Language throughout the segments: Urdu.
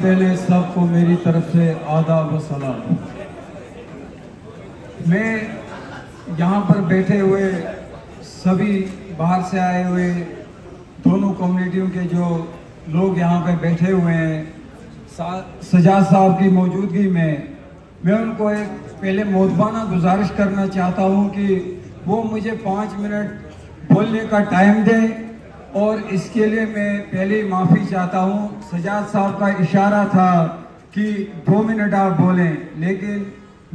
پہلے سب کو میری طرف سے آداب و سلام۔ میں یہاں پر بیٹھے ہوئے سبھی باہر سے آئے ہوئے دونوں کمیونٹیوں کے جو لوگ یہاں پہ بیٹھے ہوئے ہیں، سجاد صاحب کی موجودگی میں ان کو ایک پہلے مؤدبانہ گزارش کرنا چاہتا ہوں کہ وہ مجھے 5 منٹ بولنے کا ٹائم دیں، اور اس کے لیے میں پہلے معافی چاہتا ہوں۔ سجاد صاحب کا اشارہ تھا کہ 2 منٹ آپ بولیں، لیکن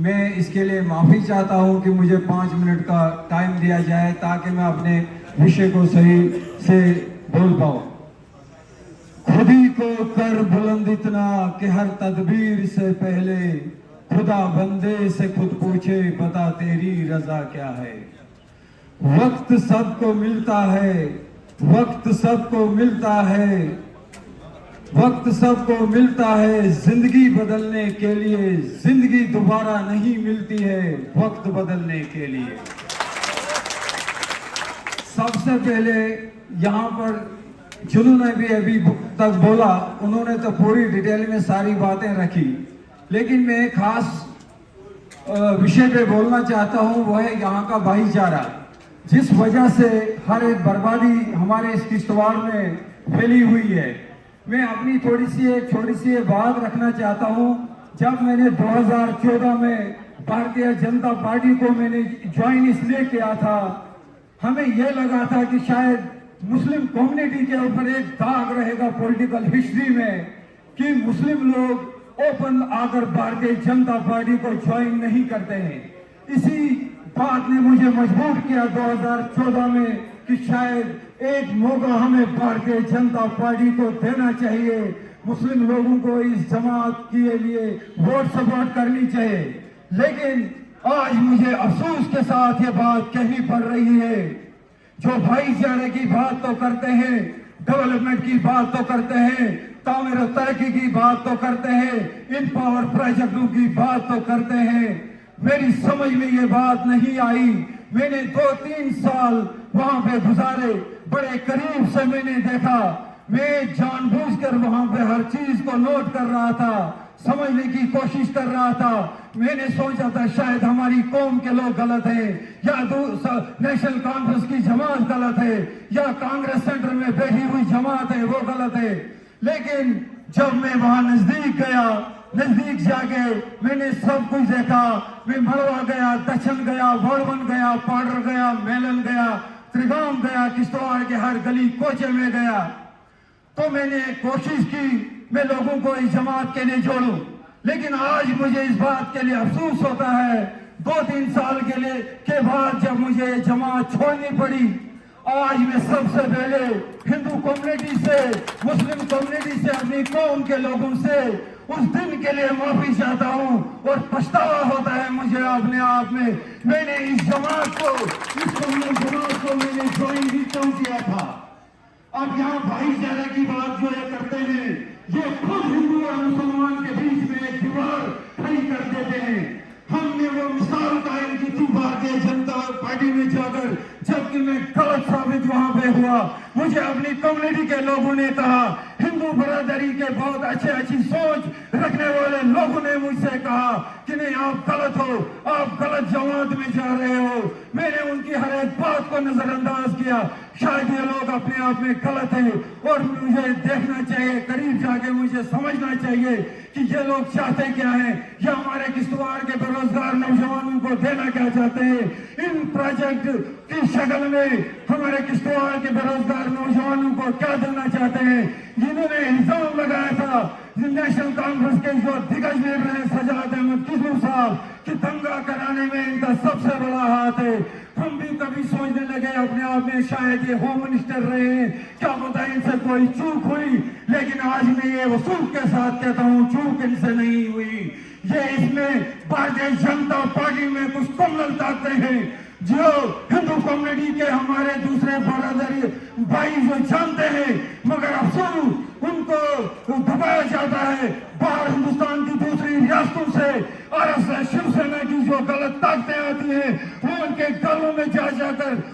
میں اس کے لیے معافی چاہتا ہوں کہ مجھے 5 منٹ کا ٹائم دیا جائے تاکہ میں اپنے وشے کو صحیح سے بول پاؤں۔ خود ہی کو کر بلند اتنا کہ ہر تدبیر سے پہلے خدا بندے سے خود پوچھے بتا تیری رضا کیا ہے۔ وقت سب کو ملتا ہے، وقت سب کو ملتا ہے، وقت سب کو ملتا ہے زندگی بدلنے کے لیے، زندگی دوبارہ نہیں ملتی ہے وقت بدلنے کے لیے۔ سب سے پہلے یہاں پر جنہوں نے بھی ابھی تک بولا انہوں نے تو پوری ڈیٹیل میں ساری باتیں رکھی، لیکن میں ایک خاص وشے پہ بولنا چاہتا ہوں، وہ ہے یہاں کا بھائی چارہ، جس وجہ سے ہر ایک بربادی ہمارے اس کشتواڑ میں پھیلی ہوئی ہے۔ میں اپنی تھوڑی سی بات رکھنا چاہتا ہوں۔ جب میں نے 2014 میں بھارتیہ جنتا پارٹی کو میں نے جوائن اس لیے کیا تھا، ہمیں یہ لگا تھا کہ شاید مسلم کمیونٹی کے اوپر ایک داغ رہے گا پولیٹیکل ہسٹری میں کہ مسلم لوگ اوپن آ کر بھارتیہ جنتا پارٹی کو جوائن نہیں کرتے ہیں۔ اسی بات نے مجھے مجبور کیا 2014 میں کہ شاید ایک موقع ہمیں بھارتیہ جنتا پارٹی کو دینا چاہیے، مسلم لوگوں کو اس جماعت کے لیے ووٹ سپورٹ کرنی چاہیے۔ لیکن آج مجھے افسوس کے ساتھ یہ بات کہنی پڑ رہی ہے، جو بھائی چارے کی بات تو کرتے ہیں، ڈیولپمنٹ کی بات تو کرتے ہیں، تعمیر و ترقی کی بات تو کرتے ہیں، ان پاور پروجیکٹوں کی بات تو کرتے ہیں، میری سمجھ میں یہ بات نہیں آئی۔ میں نے 2-3 سال وہاں پہ گزارے، بڑے قریب سے میں نے دیکھا، میں جان بوجھ کر وہاں پہ ہر چیز کو نوٹ کر رہا تھا، سمجھنے کی کوشش کر رہا تھا۔ میں نے سوچا تھا شاید ہماری قوم کے لوگ غلط ہیں، یا نیشنل کانفرنس کی جماعت غلط ہے، یا کانگریس سینٹر میں بیٹھی ہوئی جماعت ہے وہ غلط ہے۔ لیکن جب میں وہاں نزدیک گیا، نزدیک جا کے میں نے سب کچھ دیکھا، میں مڑوا گیا، دچن گیا، وڑون گیا، پاڈر گیا، میلن گیا، تریگام گیا، کشتواڑ کے ہر گلی کوچے میں گیا، تو میں نے کوشش کی میں لوگوں کو اس جماعت کے لیے جوڑوں۔ لیکن آج مجھے اس بات کے لیے افسوس ہوتا ہے، 2-3 سال کے بعد جب مجھے یہ جماعت چھوڑنی پڑی، آج میں سب سے پہلے ہندو کمیونٹی سے، مسلم کمیونٹی سے، اپنی قوم کے لوگوں سے اس دن کے لیے معافی چاہتا ہوں، اور پچھتاوا ہوتا ہے مجھے اپنے آپ میں، میں نے اس جماعت کو، اس جماعت کو میں نے جوائن بھی کیوں کیا تھا۔ اب یہاں بھائی چارے کی بات جو یہ کرتے ہیں، یہ خود ہندو اور مسلمان کے بیچ میں ایک دیوار کھڑی کر دیتے ہیں۔ ہم نے وہ مثال قائم کی تھی بھارتیہ جنتا پارٹی میں جا کر، جبکہ میں غلط ثابت وہاں پہ ہوا۔ مجھے اپنی کمیونٹی کے لوگوں نے کہا، ہندو برادری کے بہت اچھی سوچ رکھنے والے لوگوں نے مجھ سے کہا کہ نہیں آپ غلط ہو، آپ غلط جماعت میں جا رہے ہو۔ میں نے ان کی ہر ایک بات کو نظر انداز کیا، شاید یہ لوگ اپنے آپ میں غلط ہیں، اور مجھے دیکھنا چاہیے، قریب جا کے مجھے سمجھنا چاہیے کہ یہ لوگ چاہتے کیا ہیں، یہ ہمارے کشتواڑ کے بے روزگار نوجوانوں کو دینا کیا چاہتے ہیں۔ ان پروجیکٹ کی شکل میں ہمارے کشتواڑ کے بے روزگار نوجوانوں کو کیا دینا چاہتے ہیں۔ جنہوں نے الزام لگایا تھا نیشنل کانفرنس کے جو دگج لیڈر ہیں سجاد احمد کسرو صاحب کہ دنگا کرانے میں ان کا سب سے بڑا ہاتھ ہے، ہم بھی کبھی سوچنے لگے اپنے آپ میں شاید یہ ہوم منسٹر رہے ہیں، کیا پتا ان سے کوئی چوک ہوئی، لیکن آج میں یہ وثوق کے ساتھ کہتا ہوں چوک ان سے نہیں ہوئی۔ یہ اس میں بھارتیہ جنتا پارٹی میں کچھ کمل طاقتیں ہیں جو ہندو کمیونٹی کے ہمارے دوسرے برادری بھائی جو جانتے ہیں، مگر افسوس ان کو دبایا جاتا ہے باہر ہندوستان کی دوسری ریاستوں سے، RSS شیو سینا کی جو غلط طاقتیں آتی ہیں وہ ان کے گھروں میں جا کر